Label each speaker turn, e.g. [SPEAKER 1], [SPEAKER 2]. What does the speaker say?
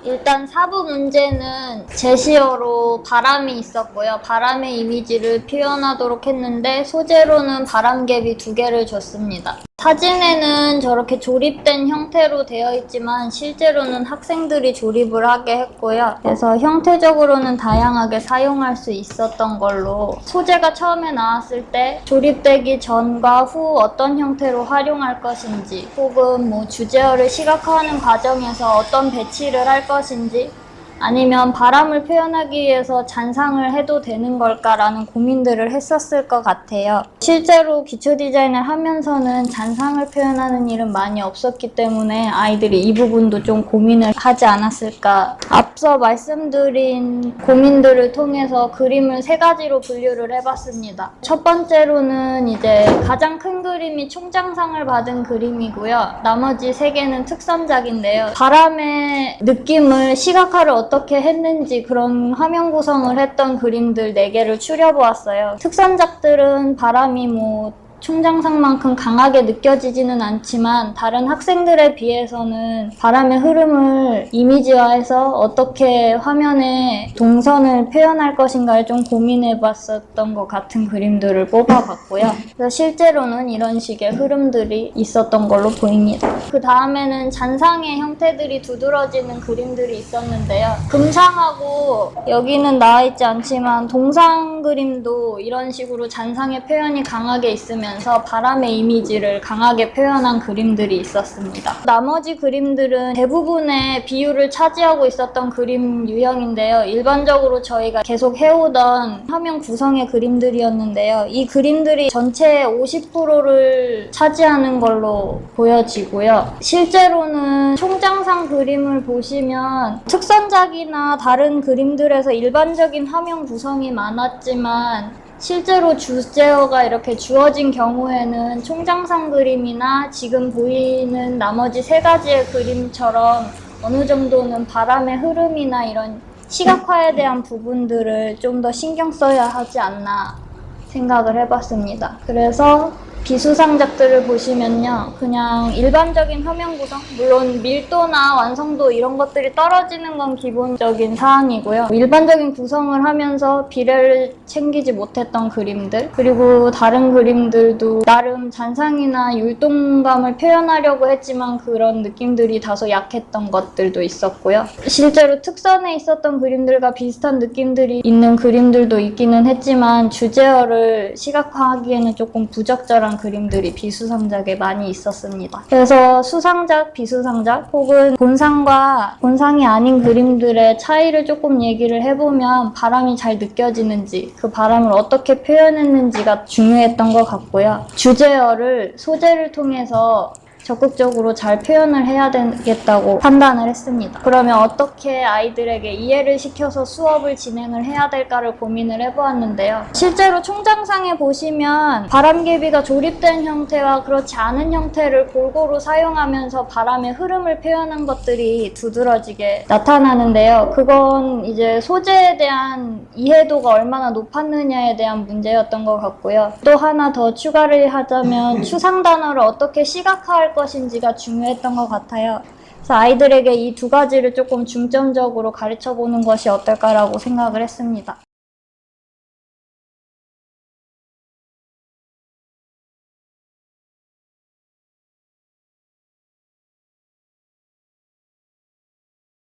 [SPEAKER 1] 일단 사부 문제는 제시어로 바람이 있었고요. 바람의 이미지를 표현하도록 했는데 소재로는 바람개비 2개를 줬습니다. 사진에는 저렇게 조립된 형태로 되어 있지만 실제로는 학생들이 조립을 하게 했고요. 그래서 형태적으로는 다양하게 사용할 수 있었던 걸로, 소재가 처음에 나왔을 때 조립되기 전과 후 어떤 형태로 활용할 것인지, 혹은 주제어를 시각화하는 과정에서 어떤 배치를 할 것인지, 아니면 바람을 표현하기 위해서 잔상을 해도 되는 걸까라는 고민들을 했었을 것 같아요. 실제로 기초 디자인을 하면서는 잔상을 표현하는 일은 많이 없었기 때문에 아이들이 이 부분도 좀 고민을 하지 않았을까. 앞서 말씀드린 고민들을 통해서 그림을 3가지로 분류를 해봤습니다. 첫 번째로는 이제 가장 큰 그림이 총장상을 받은 그림이고요. 나머지 3개는 특선작인데요. 바람의 느낌을 시각화를 어떻게 했는지 그런 화면 구성을 했던 그림들 4개를 추려보았어요. 특선작들은 바람이 총장상만큼 강하게 느껴지지는 않지만 다른 학생들에 비해서는 바람의 흐름을 이미지화해서 어떻게 화면에 동선을 표현할 것인가를 좀 고민해봤었던 것 같은 그림들을 뽑아봤고요. 그래서 실제로는 이런 식의 흐름들이 있었던 걸로 보입니다. 그 다음에는 잔상의 형태들이 두드러지는 그림들이 있었는데요. 금상하고 여기는 나와있지 않지만 동상 그림도 이런 식으로 잔상의 표현이 강하게 있으면 바람의 이미지를 강하게 표현한 그림들이 있었습니다. 나머지 그림들은 대부분의 비율을 차지하고 있었던 그림 유형인데요. 일반적으로 저희가 계속 해오던 화면 구성의 그림들이었는데요. 이 그림들이 전체의 50%를 차지하는 걸로 보여지고요. 실제로는 총장상 그림을 보시면 특선작이나 다른 그림들에서 일반적인 화면 구성이 많았지만 실제로 주제어가 이렇게 주어진 경우에는 총장상 그림이나 지금 보이는 나머지 3가지의 그림처럼 어느 정도는 바람의 흐름이나 이런 시각화에 대한 부분들을 좀 더 신경 써야 하지 않나 생각을 해봤습니다. 그래서 비수상작들을 보시면요, 그냥 일반적인 화면 구성, 물론 밀도나 완성도 이런 것들이 떨어지는 건 기본적인 사항이고요. 일반적인 구성을 하면서 비례를 챙기지 못했던 그림들, 그리고 다른 그림들도 나름 잔상이나 율동감을 표현하려고 했지만 그런 느낌들이 다소 약했던 것들도 있었고요. 실제로 특선에 있었던 그림들과 비슷한 느낌들이 있는 그림들도 있기는 했지만 주제어를 시각화하기에는 조금 부적절한 그림들이 비수상작에 많이 있었습니다. 그래서 수상작, 비수상작 혹은 본상과 본상이 아닌 그림들의 차이를 조금 얘기를 해보면 바람이 잘 느껴지는지, 그 바람을 어떻게 표현했는지가 중요했던 것 같고요. 주제어를 소재를 통해서 적극적으로 잘 표현을 해야 되겠다고 판단을 했습니다. 그러면 어떻게 아이들에게 이해를 시켜서 수업을 진행을 해야 될까를 고민을 해보았는데요. 실제로 총장상에 보시면 바람개비가 조립된 형태와 그렇지 않은 형태를 골고루 사용하면서 바람의 흐름을 표현한 것들이 두드러지게 나타나는데요. 그건 이제 소재에 대한 이해도가 얼마나 높았느냐에 대한 문제였던 것 같고요. 또 하나 더 추가를 하자면 추상 단어를 어떻게 시각화할 것인지가 중요했던 것 같아요. 그래서 아이들에게 이 2가지를 조금 중점적으로 가르쳐보는 것이 어떨까라고 생각을 했습니다.